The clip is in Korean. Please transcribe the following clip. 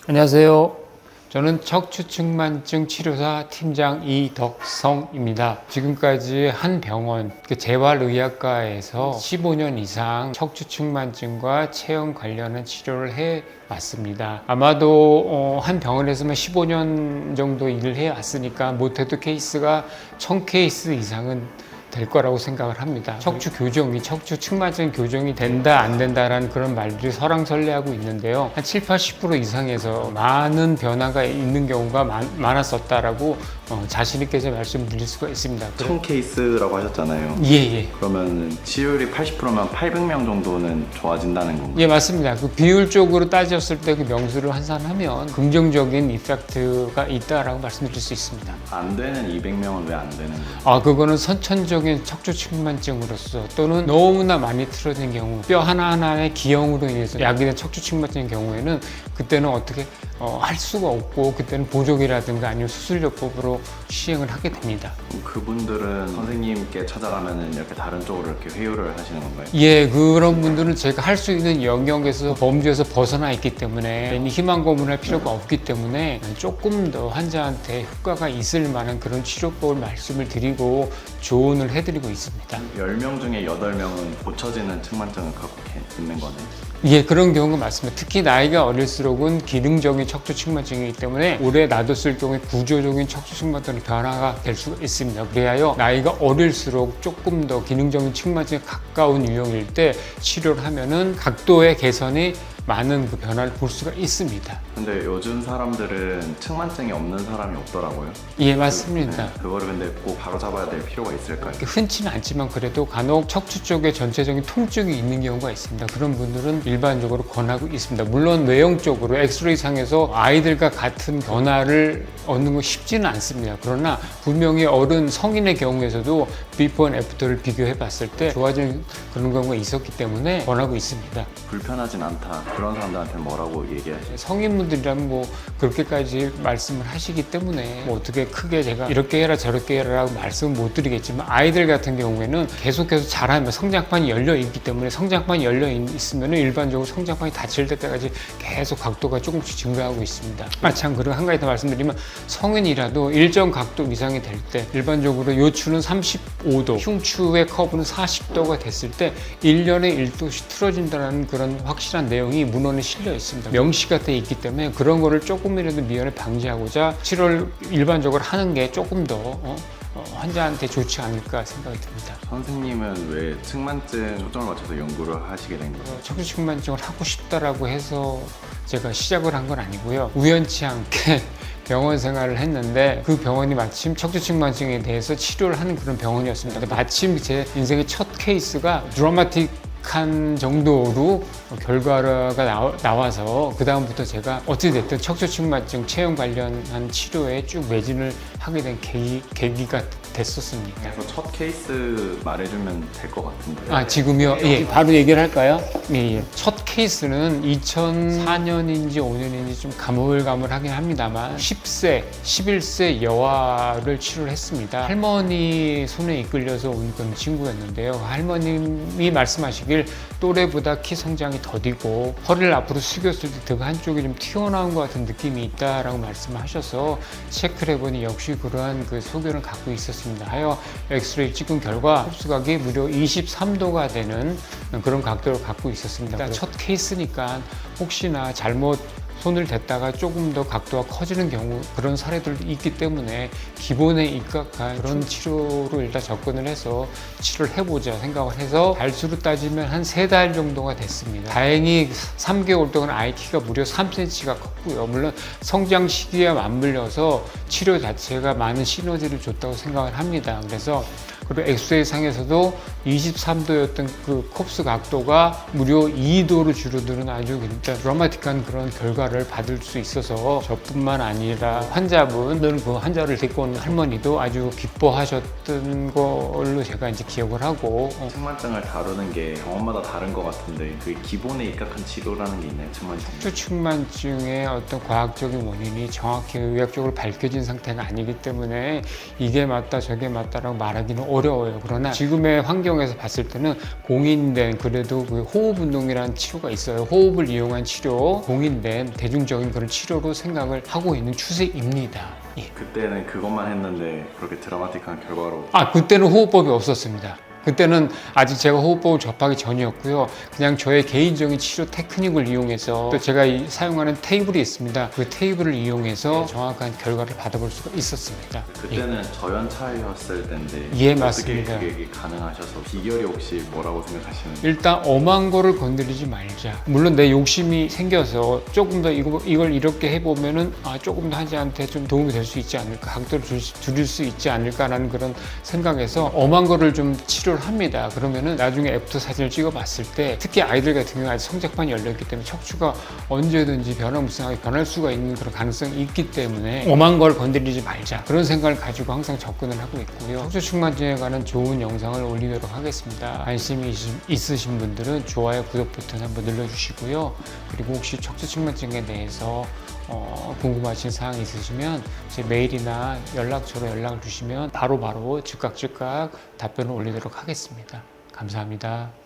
안녕하세요. 저는 척추측만증 치료사 팀장 이덕성입니다. 지금까지 한 병원, 재활의학과에서 15년 이상 척추측만증과 체형 관련한 치료를 해왔습니다. 아마도 한 병원에서만 15년 정도 일을 해왔으니까 못해도 케이스가 1000케이스 이상은 될 거라고 생각을 합니다. 척추 교정이, 척추 측만증 교정이 된다 안 된다라는 그런 말들이 설왕설래하고 있는데요. 한 7, 80% 이상에서 많은 변화가 있는 경우가 많았었다라고 자신 있게 말씀드릴 수가 있습니다. 1000케이스라고 하셨잖아요. 예. 그러면 치료율이 80%면 800명 정도는 좋아진다는 건가요? 예, 맞습니다. 그 비율적으로 따졌을 때 그 명수를 환산하면 긍정적인 이펙트가 있다라고 말씀드릴 수 있습니다. 안 되는 200명은 왜 안 되는 거예요? 그거는 선천적인 척추측만증으로서 또는 너무나 많이 틀어진 경우, 뼈 하나하나의 기형으로 인해서 야기된 척추측만증의 경우에는 그때는 어떻게 할 수가 없고 그때는 보조기라든가 아니면 수술요법으로 시행을 하게 됩니다. 그분들은 선생님께 찾아가면 이렇게 다른 쪽으로 이렇게 회유를 하시는 건가요? 예, 그런 분들은 제가 할 수 있는 영역에서 범주에서 벗어나 있기 때문에 괜히 희망 고문할 필요가 없기 때문에 조금 더 환자한테 효과가 있을 만한 그런 치료법을 말씀을 드리고 조언을 해드리고 있습니다. 10명 중에 8명은 고쳐지는 측만증을 갖고 있는 거네요. 예, 그런 경우가 많습니다. 특히 나이가 어릴수록은 기능적인 척추측만증이기 때문에 오래 놔뒀을 경우에 구조적인 척추측만증의 변화가 될 수가 있습니다. 그래야 나이가 어릴수록 조금 더 기능적인 측만증에 가까운 유형일 때 치료를 하면은 각도의 개선이 많은 그 변화를 볼 수가 있습니다. 근데 요즘 사람들은 측만증이 없는 사람이 없더라고요. 예, 맞습니다. 그거를 근데 꼭 바로 잡아야 될 필요가 있을까요? 흔치는 않지만 그래도 간혹 척추 쪽에 전체적인 통증이 있는 경우가 있습니다. 그런 분들은 일반적으로 권하고 있습니다. 물론 외형적으로 엑스레이 상에서 아이들과 같은 변화를 얻는 건 쉽지는 않습니다. 그러나 분명히 어른 성인의 경우에서도 비포 앤 애프터를 비교해 봤을 때 좋아지는 그런 경우가 있었기 때문에 권하고 있습니다. 불편하진 않다. 그런 사람들한테 뭐라고 얘기하시죠? 성인분들이라면 뭐 그렇게까지 말씀을 하시기 때문에 뭐 어떻게 크게 제가 이렇게 해라 저렇게 해라라고 말씀은 못 드리겠지만 아이들 같은 경우에는 계속해서 자라면 성장판이 열려 있기 때문에 성장판이 열려 있으면 일반적으로 성장판이 닫힐 때까지 계속 각도가 조금씩 증가하고 있습니다. 참, 그리고 한 가지 더 말씀드리면 성인이라도 일정 각도 이상이 될 때 일반적으로 요추는 35도, 흉추의 커브는 40도가 됐을 때 1년에 1도씩 틀어진다는 그런 확실한 내용이 문헌에 실려 있습니다. 명시가 돼 있기 때문에 그런 거를 조금이라도 미연에 방지하고자 치료를 일반적으로 하는 게 조금 더 환자한테 좋지 않을까 생각이 듭니다. 선생님은 왜 측만증 초점을 맞춰서 연구를 하시게 된 거예요? 척추측만증을 하고 싶다라고 해서 제가 시작을 한 건 아니고요. 우연치 않게 병원 생활을 했는데 그 병원이 마침 척추측만증에 대해서 치료를 하는 그런 병원이었습니다. 근데 마침 제 인생의 첫 케이스가 드라마틱한 정도로 결과가 나와서 그 다음부터 제가 어찌됐든 척추측만증 체형 관련한 치료에 쭉 매진을 하게 된 계기가 됐었습니다. 그래서 첫 케이스 말해주면 될 것 같은데. 지금요? 예, 바로 얘기를 할까요? 예. 첫 케이스는 2004년인지 5년인지 좀 가물가물하긴 합니다만 10세, 11세 여아를 치료를 했습니다. 할머니 손에 이끌려서 온 그런 친구였는데요. 할머님이 말씀하시길 또래보다 키 성장이 더디고 허리를 앞으로 숙였을 때 등 한쪽이 좀 튀어나온 것 같은 느낌이 있다라고 말씀하셔서 체크를 해보니 역시 그러한 그 소견을 갖고 있었습니다. 하여 엑스레이 찍은 결과 흡수각이 무려 23도가 되는 그런 각도를 갖고 있었습니다. 첫 케이스니까 혹시나 잘못 손을 댔다가 조금 더 각도가 커지는 경우 그런 사례들도 있기 때문에 기본에 입각한 그런 치료로 일단 접근을 해서 치료를 해보자 생각을 해서 달수로 따지면 한 3달 정도가 됐습니다. 다행히 3개월 동안 아이 키가 무려 3cm가 컸고요. 물론 성장 시기와 맞물려서 치료 자체가 많은 시너지를 줬다고 생각을 합니다. 그래서 그리고 엑스레이 상에서도 23도였던 그 콥스 각도가 무려 2도로 줄어드는 아주 진짜 드라마틱한 그런 결과를 받을 수 있어서 저뿐만 아니라 환자분들은 그 환자를 데리고 온 할머니도 아주 기뻐하셨던 걸로 제가 이제 기억을 하고 측만증을 다루는 게 병원마다 다른 것 같은데 그 기본에 입각한 치료라는 게 있나요? 측만증? 척추측만증의 어떤 과학적인 원인이 정확히 의학적으로 밝혀진 상태가 아니기 때문에 이게 맞다 저게 맞다라고 말하기는 어려워요. 그러나 지금의 환경에서 봤을 때는 공인된 그래도 그 호흡 운동이라는 치료가 있어요. 호흡을 이용한 치료, 공인된 대중적인 그런 치료로 생각을 하고 있는 추세입니다. 예. 그때는 그것만 했는데 그렇게 드라마틱한 결과로 그때는 호흡법이 없었습니다. 그때는 아직 제가 호흡법을 접하기 전이었고요. 그냥 저의 개인적인 치료 테크닉을 이용해서 또 제가 사용하는 테이블이 있습니다. 그 테이블을 이용해서 정확한 결과를 받아볼 수가 있었습니다. 그때는 저연차였을 텐데 예, 맞습니다. 어떻게 그게 가능하셔서 비결이 혹시 뭐라고 생각하시는지. 일단 엄한 거를 건드리지 말자. 물론 내 욕심이 생겨서 조금 더 이걸 이렇게 해보면은 조금 더 환자한테 좀 도움이 될 수 있지 않을까, 각도를 줄일 수 있지 않을까라는 그런 생각에서 엄한 거를 좀 치료를 합니다. 그러면은 나중에 애프터 사진을 찍어봤을 때 특히 아이들 같은 경우는 아직 성장판이 열려있기 때문에 척추가 언제든지 변화무쌍하게 변할 수가 있는 그런 가능성이 있기 때문에 엄한 걸 건드리지 말자. 그런 생각을 가지고 항상 접근을 하고 있고요. 척추 측만증에 관한 좋은 영상을 올리도록 하겠습니다. 관심이 있으신 분들은 좋아요, 구독 버튼 한번 눌러주시고요. 그리고 혹시 척추 측만증에 대해서 궁금하신 사항이 있으시면 제 메일이나 연락처로 연락을 주시면 바로바로 즉각 답변을 올리도록 하겠습니다. 감사합니다.